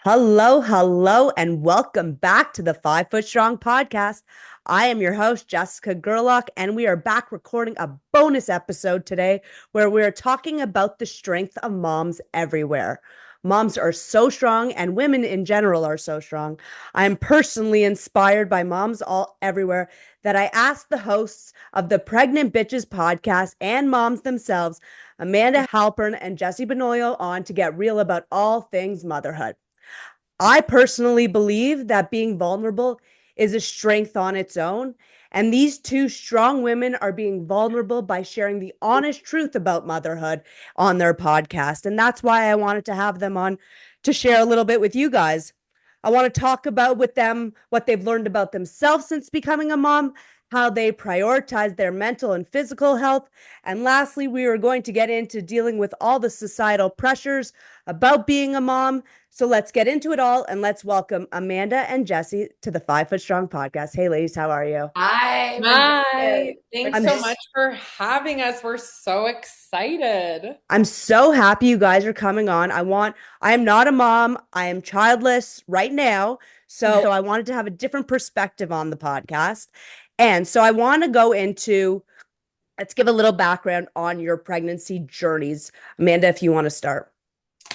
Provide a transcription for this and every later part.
Hello, hello, and welcome back to the 5 Foot Strong podcast. I am your host, Jessica Gerlach, and we are back recording a bonus episode today where we are talking about the strength of moms everywhere. Moms are so strong, and women in general are so strong. I am personally inspired by moms all everywhere that I asked the hosts of the Pregnant Bitchez Podcast and moms themselves, Amanda Halpern and Jessie Benoliel, on to get real about all things motherhood. I personally believe that being vulnerable is a strength on its own. And these two strong women are being vulnerable by sharing the honest truth about motherhood on their podcast. And that's why I wanted to have them on to share a little bit with you guys. I want to talk about with them what they've learned about themselves since becoming a mom, how they prioritize their mental and physical health. And lastly, we are going to get into dealing with all the societal pressures about being a mom. So let's get into it all and let's welcome Amanda and Jessie to the 5 Foot Strong podcast. Hey, ladies, how are you? Hi. Hi. Thanks I'm so s- much for having us. We're so excited. I'm so happy you guys are coming on. I am not a mom. I am childless right now. So I wanted to have a different perspective on the podcast. And so I want to go into, let's give a little background on your pregnancy journeys. Amanda, if you want to start.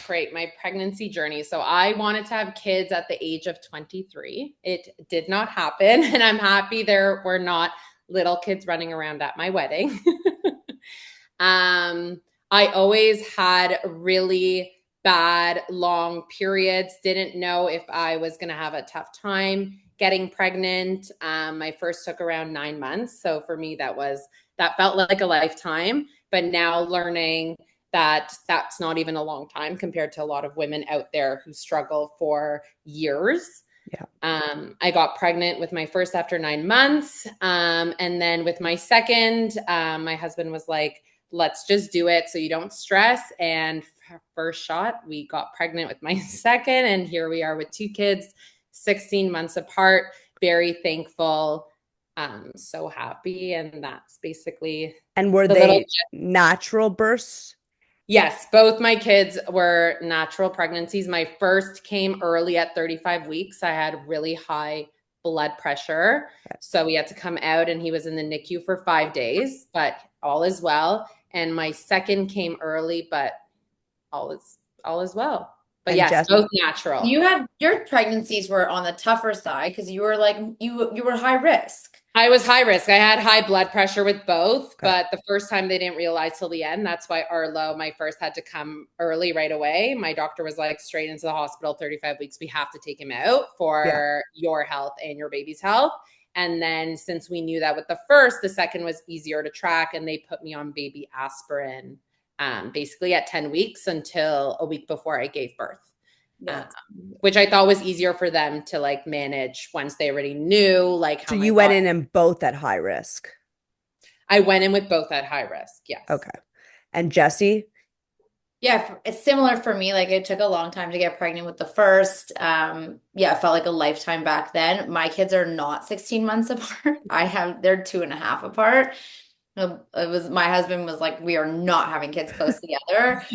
Great. My pregnancy journey. So I wanted to have kids at the age of 23. It did not happen. And I'm happy there were not little kids running around at my wedding. I always had really bad long periods. Didn't know if I was going to have a tough time getting pregnant. My first took around 9 months. So for me, that felt like a lifetime. But now learning that that's not even a long time compared to a lot of women out there who struggle for years. Yeah. I got pregnant with my first after 9 months. And then with my second, my husband was like, let's just do it so you don't stress. And first shot, we got pregnant with my second. And here we are with 2 kids, 16 months apart. Very thankful. So happy. And that's basically. And were they natural births? Yes, both my kids were natural pregnancies. My first came early at 35 weeks. I had really high blood pressure. So we had to come out and he was in the NICU for 5 days, but all is well. And my second came early, but all is well. But yes, both natural. Your pregnancies were on the tougher side because you were you were high risk. I was high risk. I had high blood pressure with both, but the first time they didn't realize till the end. That's why Arlo, my first, had to come early right away. My doctor was like, straight into the hospital, 35 weeks. We have to take him out for your health and your baby's health. And then since we knew that with the first, the second was easier to track. And they put me on baby aspirin basically at 10 weeks until a week before I gave birth. Which I thought was easier for them to like manage once they already knew like how. So you went in and both at high risk. I went in with both at high risk. Yes. Okay. And Jessie? Yeah, it's similar for me. Like it took a long time to get pregnant with the first. It felt like a lifetime back then. My kids are not 16 months apart. They're 2.5 apart. My husband was like, we are not having kids close together.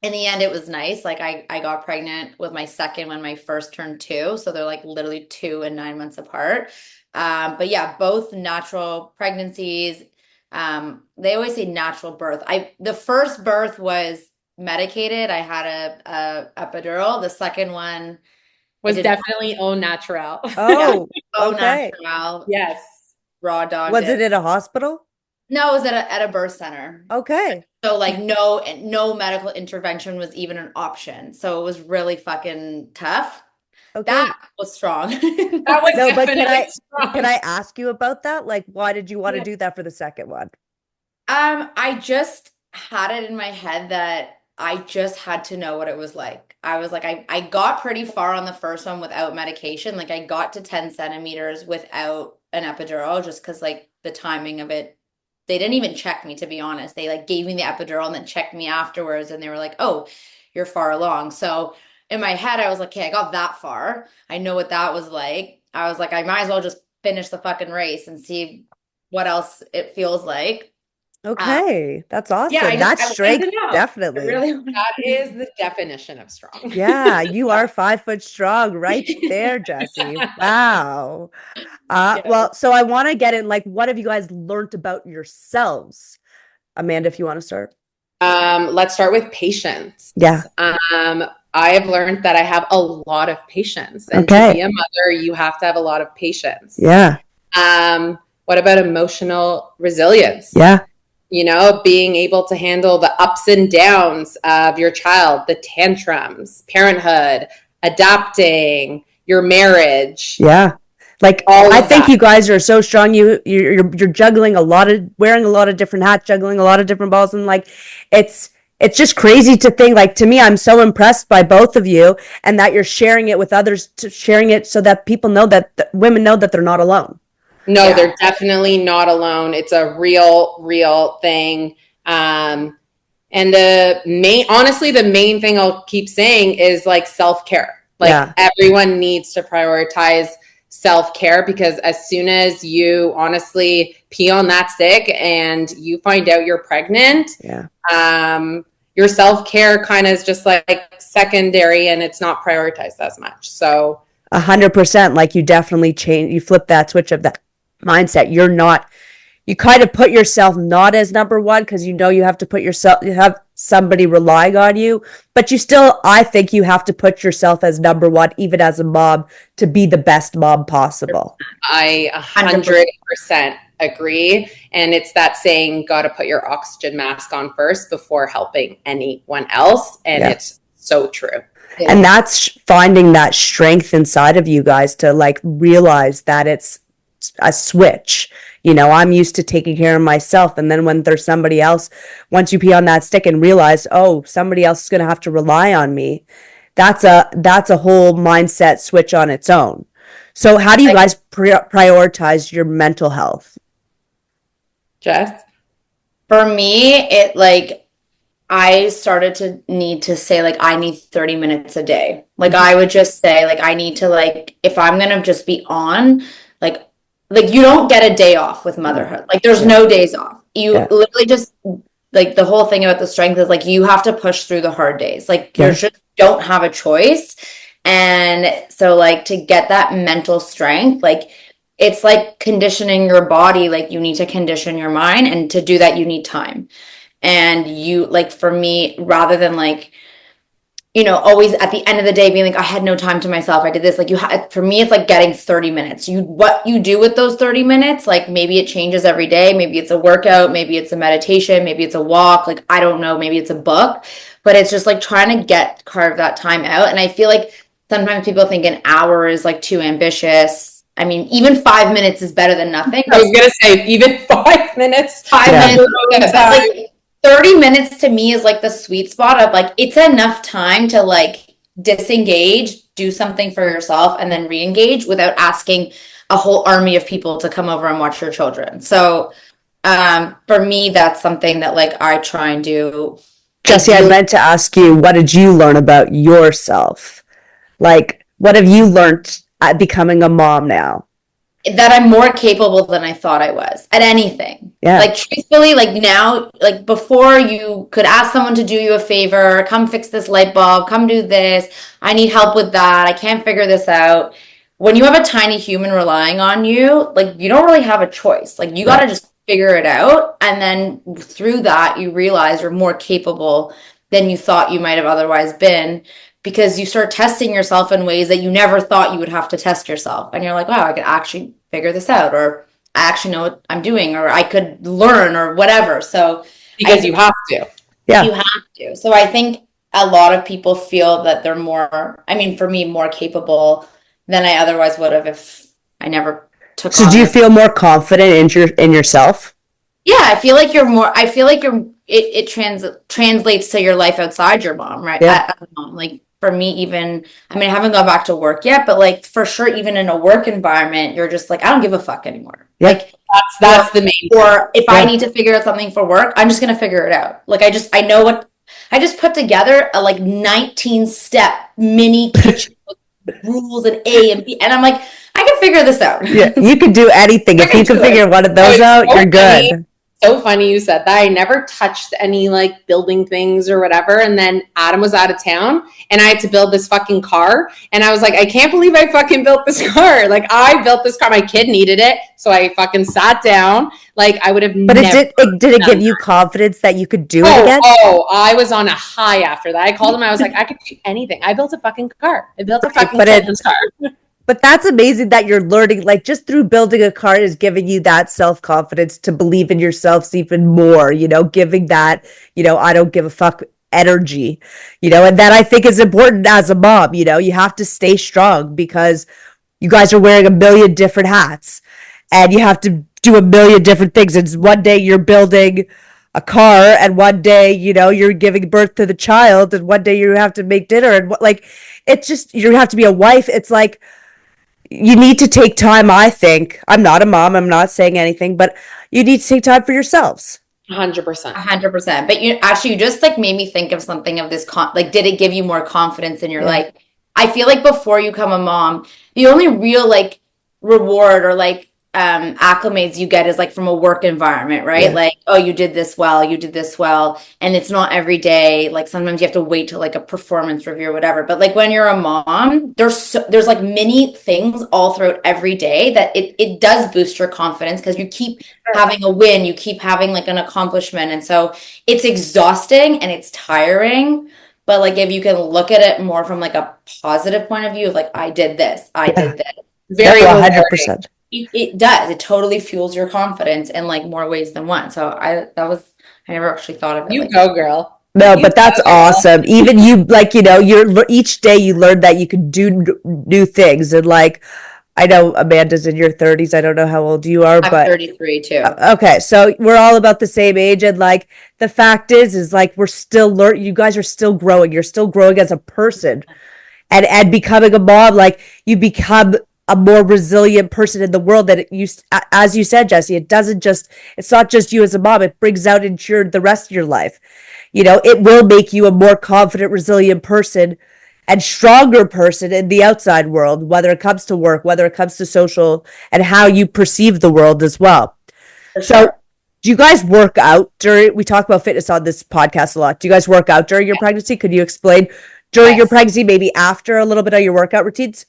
In the end, it was nice. Like I got pregnant with my second when my first turned 2. So they're like literally 2 and 9 months apart. But yeah, both natural pregnancies. They always say natural birth. The first birth was medicated. I had a epidural. The second one was definitely au naturel. Oh, au okay. natural. Yes. Raw dog. Was it at a hospital? No, it was at a birth center. Okay. So like no medical intervention was even an option. So it was really fucking tough. Okay. That was strong. That was no, but strong. Can I ask you about that? Like, why did you want to do that for the second one? I just had it in my head that I just had to know what it was like. I was like, I got pretty far on the first one without medication. Like I got to 10 centimeters without an epidural just because like the timing of it. They didn't even check me, to be honest. They like gave me the epidural and then checked me afterwards. And they were like, oh, you're far along. So in my head, I was like, okay, I got that far. I know what that was like. I was like, I might as well just finish the fucking race and see what else it feels like. Okay, that's awesome. Yeah, That's strength, know. definitely. That is the definition of strong. Yeah, you are 5 foot strong right there, Jessie. Wow. Well, so I want to get in, like, what have you guys learned about yourselves? Amanda, if you want to start. Let's start with patience. Yeah. I have learned that I have a lot of patience. And to be a mother, you have to have a lot of patience. Yeah. What about emotional resilience? Yeah. Being able to handle the ups and downs of your child, the tantrums, parenthood, adapting, your marriage. Yeah. Like, I think you guys are so strong. You're juggling wearing a lot of different hats, juggling a lot of different balls. And like, it's just crazy to think, like, to me, I'm so impressed by both of you, and that you're sharing it with others, sharing it so that people know that women know that they're not alone. No, they're definitely not alone. It's a real thing. And the main thing I'll keep saying is like self-care. Like everyone needs to prioritize self-care, because as soon as you honestly pee on that stick and you find out you're pregnant, your self-care kind of is just like secondary, and it's not prioritized as much. So 100%, like, you definitely you flip that switch of that mindset. You kind of put yourself not as number one, because you have to you have somebody relying on you, but I think you have to put yourself as number one, even as a mom, to be the best mom possible. I 100% agree. And it's that saying, got to put your oxygen mask on first before helping anyone else. And it's so true. And that's finding that strength inside of you guys to like realize that it's a switch. I'm used to taking care of myself. And then when there's somebody else, once you pee on that stick and realize, oh, somebody else is going to have to rely on me, that's a whole mindset switch on its own. So how do you guys prioritize your mental health? Jess? For me, I started to need to say, like, I need 30 minutes a day. Like, I would just say, like, I need to, like, if I'm going to just be on, like, you don't get a day off with motherhood. Like, there's no days off. You literally just, like, the whole thing about the strength is, like, you have to push through the hard days. Like, you just don't have a choice. And so, like, to get that mental strength, like, it's like conditioning your body. Like, you need to condition your mind. And to do that, you need time. And like, for me, rather than like, always at the end of the day being like, I had no time to myself, I did this. Like, for me, it's like getting 30 minutes. What you do with those 30 minutes, like, maybe it changes every day. Maybe it's a workout. Maybe it's a meditation. Maybe it's a walk. Like, I don't know. Maybe it's a book. But it's just like trying to carve that time out. And I feel like sometimes people think an hour is like too ambitious. I mean, even 5 minutes is better than nothing. I was going to say, even 5 minutes. 5 minutes. Like, 30 minutes to me is like the sweet spot of like, it's enough time to like disengage, do something for yourself, and then re-engage without asking a whole army of people to come over and watch your children. So for me, that's something that like I try and do. Jessie, I meant to ask you, what did you learn about yourself? Like, what have you learned at becoming a mom now? That I'm more capable than I thought I was at anything. Yeah. Like, truthfully, like now, like before, you could ask someone to do you a favor, come fix this light bulb, come do this. I need help with that. I can't figure this out. When you have a tiny human relying on you, like, you don't really have a choice. Like, you got to just figure it out. And then through that, you realize you're more capable than you thought you might have otherwise been, because you start testing yourself in ways that you never thought you would have to test yourself. And you're like, wow, I could actually figure this out, or I actually know what I'm doing, or I could learn, or whatever. So because you have to. Yeah. You have to. So I think a lot of people feel that they're more, I mean, for me, more capable than I otherwise would have if I never took on. So do you feel more confident in yourself? Yeah, I feel like it translates to your life outside your mom, right? Yeah. As a mom. Like, for me, even, I mean, I haven't gone back to work yet, but like, for sure, even in a work environment, you're just like, I don't give a fuck anymore. Yeah. Like, that's the main thing. Or if I need to figure out something for work, I'm just going to figure it out. Like, I just put together a like 19-step mini kitchen with rules and A and B. And I'm like, I can figure this out. Yeah, you can do anything. If you can figure one of those out, you're good. so funny you said that. I never touched any like building things or whatever. And then Adam was out of town and I had to build this fucking car. And I was like, I can't believe I fucking built this car. Like I built this car. My kid needed it. So I fucking sat down. Like I would have But did it give you confidence that you could do it again? Oh, I was on a high after that. I called him. I was like, I could do anything. I built a fucking car. I built a fucking children's car. But that's amazing that you're learning, like just through building a car is giving you that self-confidence to believe in yourselves even more, giving that, I don't give a fuck energy, and that I think is important as a mom, you have to stay strong because you guys are wearing a million different hats and you have to do a million different things. And one day you're building a car and one day, you're giving birth to the child and one day you have to make dinner and it's just, you have to be a wife. It's like, you need to take time, I think. I'm not a mom. I'm not saying anything, but you need to take time for yourselves. 100%. 100%. But you just like made me think of something of this, did it give you more confidence in your life? I feel like before you become a mom, the only real like reward or like acclimates you get is like from a work environment, right? Like, oh, you did this well, and it's not every day. Like sometimes you have to wait till like a performance review or whatever. But like when you're a mom, there's like many things all throughout every day that it does boost your confidence because you keep having a win, you keep having like an accomplishment, and so it's exhausting and it's tiring. But like if you can look at it more from like a positive point of view of like I did this, very 100%. It does. It totally fuels your confidence in like more ways than one. So I never actually thought of it. You go, girl. No, but that's awesome. Even you, like, you're each day you learn that you can do new things. And like, I know Amanda's in your 30s. I don't know how old you are, I'm 33 too. Okay. So we're all about the same age. And like, the fact is like, we're still learning. You guys are still growing. You're still growing as a person and becoming a mom. Like you become a more resilient person in the world that as you said, Jessie, it's not just you as a mom, it brings out into the rest of your life. It will make you a more confident, resilient person and stronger person in the outside world, whether it comes to work, whether it comes to social and how you perceive the world as well. Sure. So do you guys work out we talk about fitness on this podcast a lot. Do you guys work out during your pregnancy? Could you explain during your pregnancy, maybe after a little bit of your workout routines?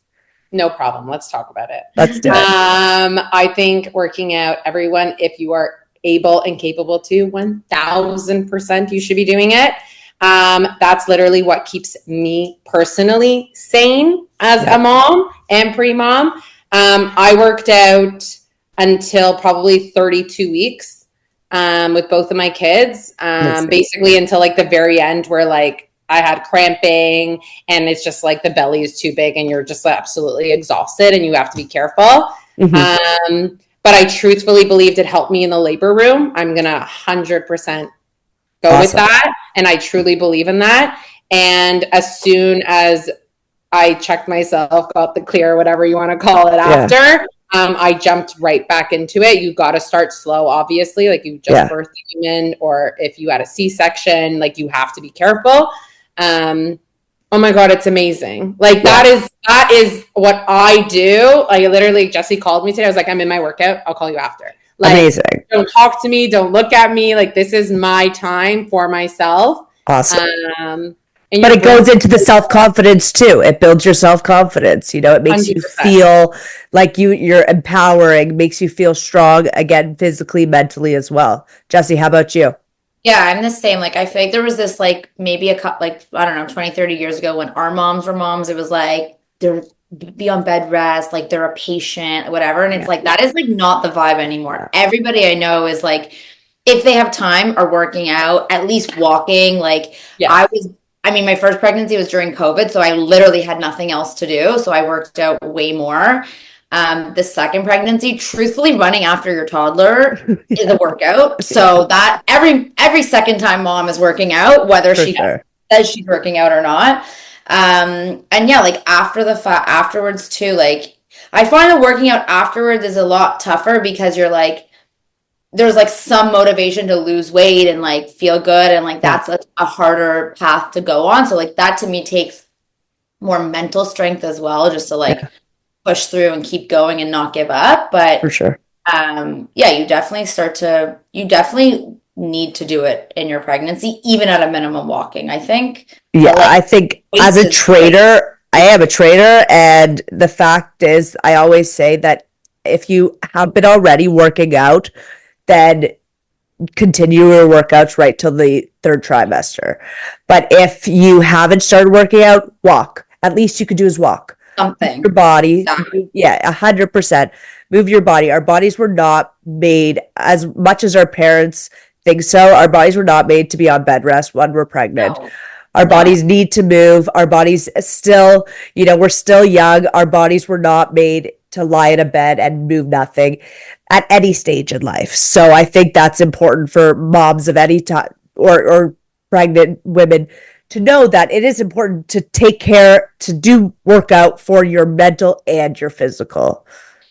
No problem. Let's talk about it. Let's do it. I think working out, everyone, if you are able and capable to, 1000% you should be doing it. That's literally what keeps me personally sane as a mom and pre-mom. I worked out until probably 32 weeks with both of my kids, basically until like the very end where like I had cramping and it's just like the belly is too big and you're just absolutely exhausted and you have to be careful. Mm-hmm. But I truthfully believed it helped me in the labor room. I'm going to 100% go with that. And I truly believe in that. And as soon as I checked myself, got the clear, whatever you want to call it after, I jumped right back into it. You got to start slow, obviously. Like you just birthed a human, or if you had a C-section, like you have to be careful. Oh my God, it's amazing. Like that is what I do. Like literally Jessie called me today. I was like, I'm in my workout. I'll call you after. Like, amazing. Don't talk to me. Don't look at me. Like this is my time for myself. Awesome. But it goes into the self-confidence too. It builds your self-confidence. It makes 100%. You feel like you're empowering, makes you feel strong, again, physically, mentally as well. Jessie, how about you? Yeah, I'm the same. Like, I feel like there was this, like, maybe I don't know, 20, 30 years ago when our moms were moms, it was like, they're be on bed rest, like they're a patient, whatever. And it's like, that is like not the vibe anymore. Everybody I know is like, if they have time are working out, at least walking. Like my first pregnancy was during COVID, so I literally had nothing else to do. So I worked out way more. The second pregnancy, truthfully, running after your toddler is a workout. So that every second time mom is working out, whether she says she's working out or not. And yeah, like afterwards too, like I find that working out afterwards is a lot tougher because you're like, there's like some motivation to lose weight and like feel good. And like, that's a harder path to go on. So like that to me takes more mental strength as well, just to like push through and keep going and not give up. But for sure, Yeah, you definitely need to do it in your pregnancy, even at a minimum walking, I think. Yeah, But, like, I think as a trader, I am a trader, and the fact is, I always say that if you have been already working out, then continue your workouts right till the third trimester. But if you haven't started working out, walk. At least you could do is walk. something. Your body. Exactly. Yeah, 100%. Move your body. Our bodies were not made, as much as our parents think so, our bodies were not made to be on bed rest when we're pregnant. No. Our bodies need to move. Our bodies still, we're still young. Our bodies were not made to lie in a bed and move nothing at any stage in life. So I think that's important for moms of any time, or pregnant women, to know that it is important to take care, to do workout for your mental and your physical.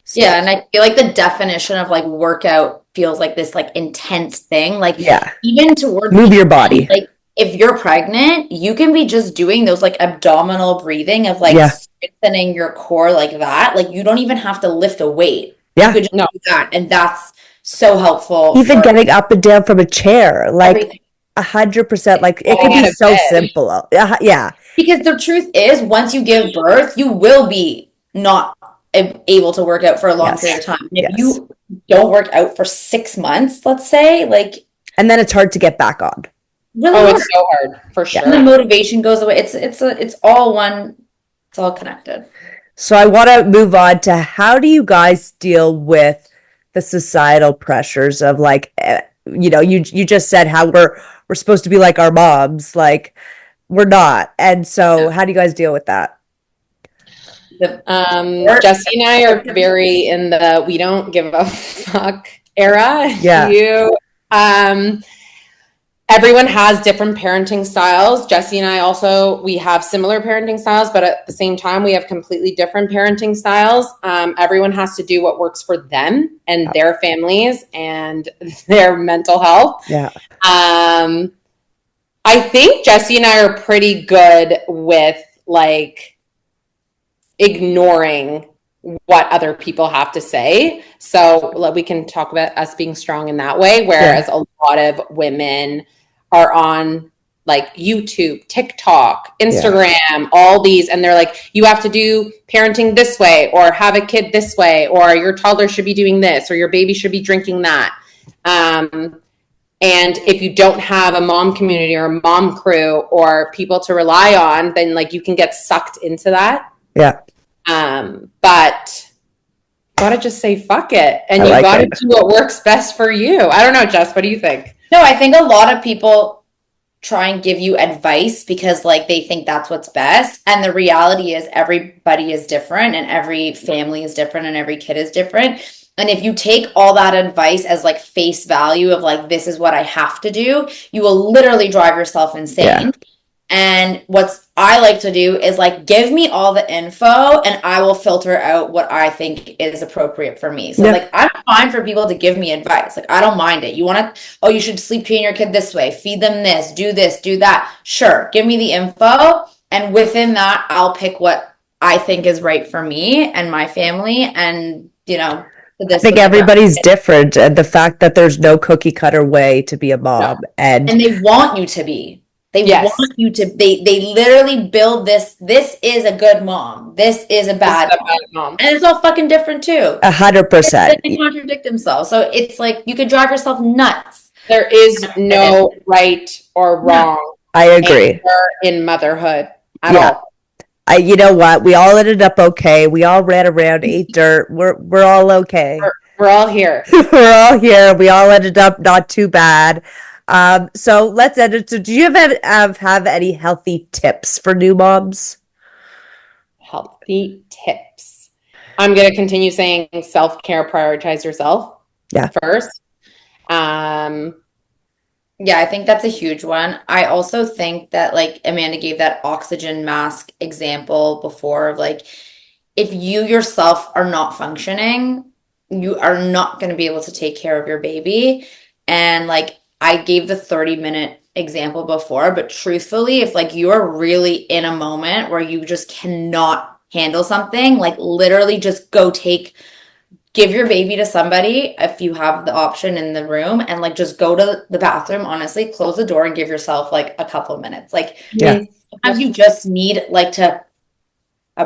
So, Yeah, and I feel like the definition of like workout feels like this like intense thing. Like yeah, even towards move the your end, body. like if you're pregnant, you can be just doing those like abdominal breathing of like Yeah. strengthening your core like that. Like you don't even have to lift a weight. Yeah. You could just do that, and that's so helpful Even for getting up and down from a chair, like everything. 100%. Like it Getting could out be of so bed. simple. Yeah. Because the truth is, once you give birth, you will be not able to work out for a long Yes. period of time. If Yes. you don't work out for 6 months, let's say, like And then it's hard to get back on. really Oh, hard. it's so hard for And the sure. motivation goes away. It's all one. It's all connected. So I want to move on to, how do you guys deal with the societal pressures of like, you just said how we're supposed to be like our moms, like we're not. And so how do you guys deal with that? Jessie and I are very in the we don't give a fuck era. Yeah. Everyone has different parenting styles. Jessie and I also, we have similar parenting styles, but at the same time, we have completely different parenting styles. Everyone has to do what works for them and their families and their mental health. Yeah. I think Jessie and I are pretty good with like ignoring what other people have to say. So we can talk about us being strong in that way. Whereas a lot of women are on like YouTube, TikTok, Instagram, all these, and they're like, you have to do parenting this way, or have a kid this way, or your toddler should be doing this, or your baby should be drinking that. And if you don't have a mom community or a mom crew or people to rely on, then like you can get sucked into that. Yeah. But gotta just say fuck it, and I you like gotta it. do what works best for you. I don't know, Jess, what do you think? No, I think a lot of people try and give you advice because like they think that's what's best. And the reality is everybody is different and every family is different and every kid is different. And if you take all that advice as like face value of like, this is what I have to do, you will literally drive yourself insane. Yeah. And what I like to do is like, give me all the info and I will filter out what I think is appropriate for me. So like, I'm fine for people to give me advice. Like, I don't mind it. You want to, oh, you should sleep train your kid this way, feed them this, do that. Sure. Give me the info. And within that, I'll pick what I think is right for me and my family. And, I think everybody's different. And the fact that there's no cookie cutter way to be a mom. And they want you to be. They want you to, they literally build this is a good mom. This is a bad mom. And it's all fucking different too. 100%. They contradict themselves. So it's like, you could drive yourself nuts. There is no right or wrong. I agree. In motherhood at all. You know what? We all ended up okay. We all ran around, ate dirt. We're all okay. We're all here. We're all here. We all ended up not too bad. So let's end it. So do you have any healthy tips for new moms? Healthy tips. I'm going to continue saying self-care, prioritize yourself first. Yeah, I think that's a huge one. I also think that like Amanda gave that oxygen mask example before of like, if you yourself are not functioning, you are not going to be able to take care of your baby. And like, I gave the 30-minute example before, but truthfully, if like you're really in a moment where you just cannot handle something, like literally just go take give your baby to somebody if you have the option in the room, and like just go to the bathroom, honestly, close the door and give yourself like a couple of minutes. Like sometimes you just need like a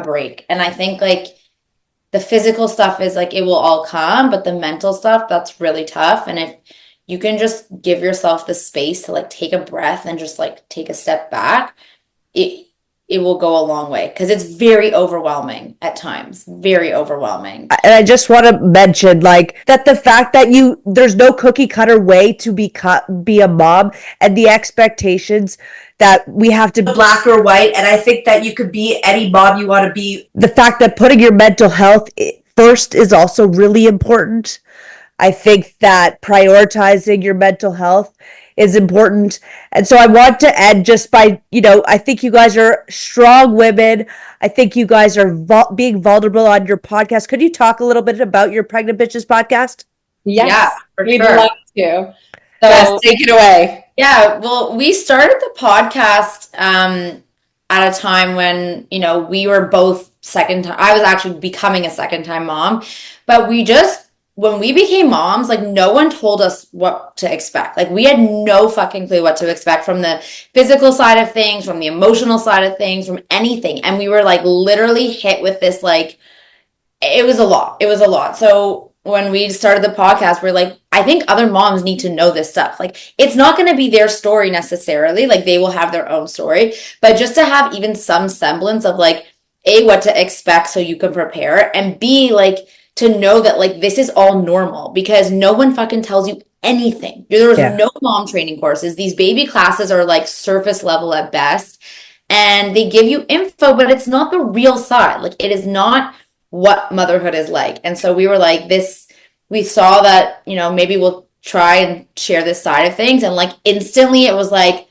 break. And I think like the physical stuff is like it will all come, but the mental stuff, that's really tough. And if you can just give yourself the space to like take a breath and just like take a step back, it will go a long way, because it's very overwhelming at times, very overwhelming. And I just want to mention like that the fact that there's no cookie cutter way to be a mom, and the expectations that we have to black or white. And I think that you could be any mom you want to be. The fact that putting your mental health first is also really important. I think that prioritizing your mental health is important. And so I want to end just by, I think you guys are strong women. I think you guys are being vulnerable on your podcast. Could you talk a little bit about your Pregnant Bitches podcast? Yes, yeah, for we'd sure. love to. So yes, take it away. Yeah, well, we started the podcast at a time when, we were both I was actually becoming a second-time mom, but when we became moms, like no one told us what to expect. Like we had no fucking clue what to expect from the physical side of things, from the emotional side of things, from anything. And we were like literally hit with this, like, it was a lot. It was a lot. So when we started the podcast, we're like, I think other moms need to know this stuff. Like, it's not going to be their story necessarily. Like they will have their own story, but just to have even some semblance of like, A, what to expect so you can prepare, and B, like, to know that like this is all normal, because no one fucking tells you anything. There was no mom training courses. These baby classes are like surface level at best, and they give you info, but it's not the real side. Like it is not what motherhood is like. And so we were like we saw that, maybe we'll try and share this side of things. And like instantly it was like,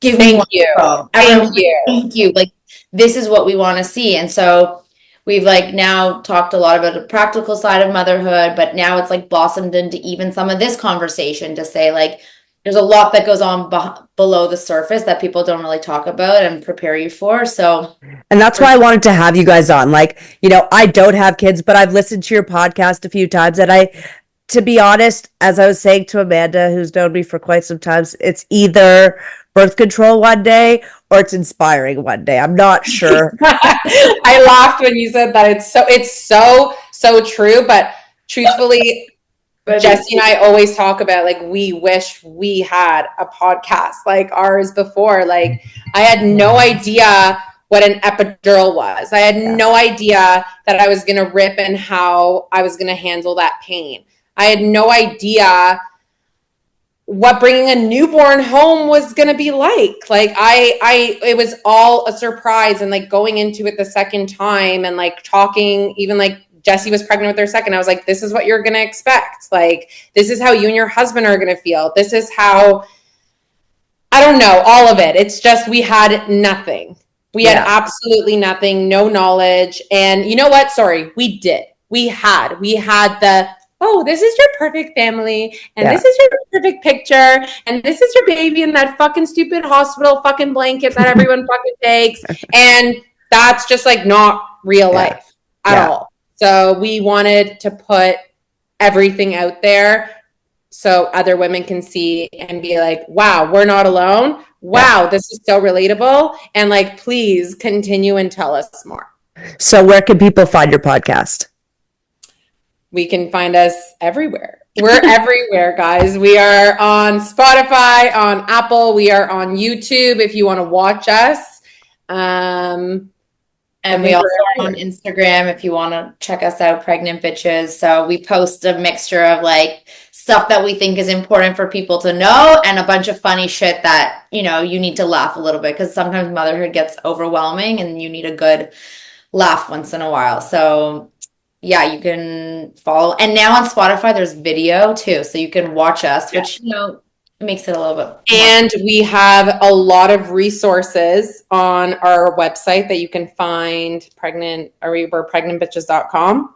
thank you. Thank you. Like this is what we want to see. And so we've like now talked a lot about the practical side of motherhood, but now it's like blossomed into even some of this conversation to say like, there's a lot that goes on below the surface that people don't really talk about and prepare you for. So, and that's why I wanted to have you guys on. Like, I don't have kids, but I've listened to your podcast a few times, and to be honest, as I was saying to Amanda, who's known me for quite some time, it's either birth control one day or it's inspiring one day. I'm not sure. I laughed when you said that. It's so true. But truthfully, Jessie and I always talk about like we wish we had a podcast like ours before. Like I had no idea what an epidural was. I had no idea that I was going to rip and how I was going to handle that pain. I had no idea what bringing a newborn home was going to be like. Like it was all a surprise. And like going into it the second time and like talking, even like Jessie was pregnant with her second, I was like, this is what you're going to expect. Like, this is how you and your husband are going to feel. This is how, I don't know, all of it. It's just, we had nothing. We had absolutely nothing, no knowledge. And you know what? Sorry, we did. We had this is your perfect family, and this is your perfect picture, and this is your baby in that fucking stupid hospital fucking blanket that everyone fucking takes. And that's just like not real life at all. So we wanted to put everything out there so other women can see and be like, wow, we're not alone. Wow, this is so relatable. And like, please continue and tell us more. So where can people find your podcast? We can find us everywhere. We're everywhere, guys. We are on Spotify, on Apple. We are on YouTube if you want to watch us. And we also are on Instagram if you want to check us out, Pregnant Bitches. So we post a mixture of like stuff that we think is important for people to know and a bunch of funny shit that, you need to laugh a little bit, because sometimes motherhood gets overwhelming and you need a good laugh once in a while. So yeah, you can follow. And now on Spotify, there's video too. So you can watch us, which, makes it a little bit. And we have a lot of resources on our website that you can find we're pregnantbitches.com.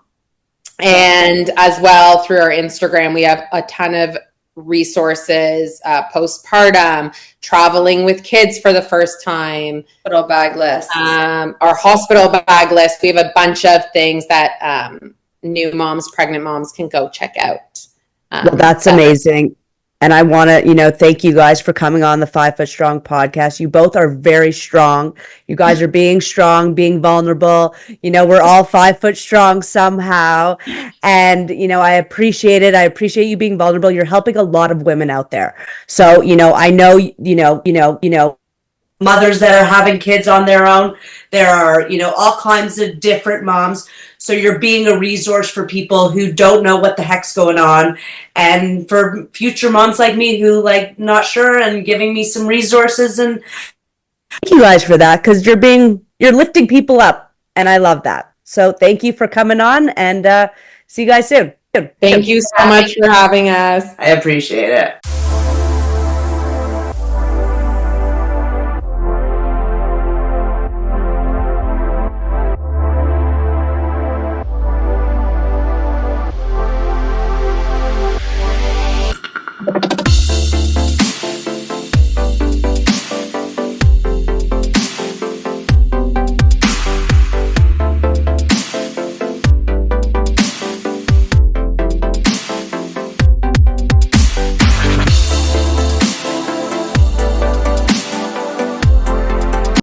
And as well through our Instagram, we have a ton of resources, postpartum, traveling with kids for the first time, hospital bag list, our hospital bag list. We have a bunch of things that new moms, pregnant moms can go check out. Well, that's amazing. And I want to, thank you guys for coming on the 5 Foot Strong podcast. You both are very strong. You guys are being strong, being vulnerable. We're all 5 foot strong somehow. And, I appreciate it. I appreciate you being vulnerable. You're helping a lot of women out there. So, I know, mothers that are having kids on their own. There are, all kinds of different moms. So you're being a resource for people who don't know what the heck's going on. And for future moms like me who not sure, and giving me some resources. And thank you guys for that, because you're lifting people up. And I love that. So thank you for coming on, and see you guys soon. Thank you so much for having us. I appreciate it.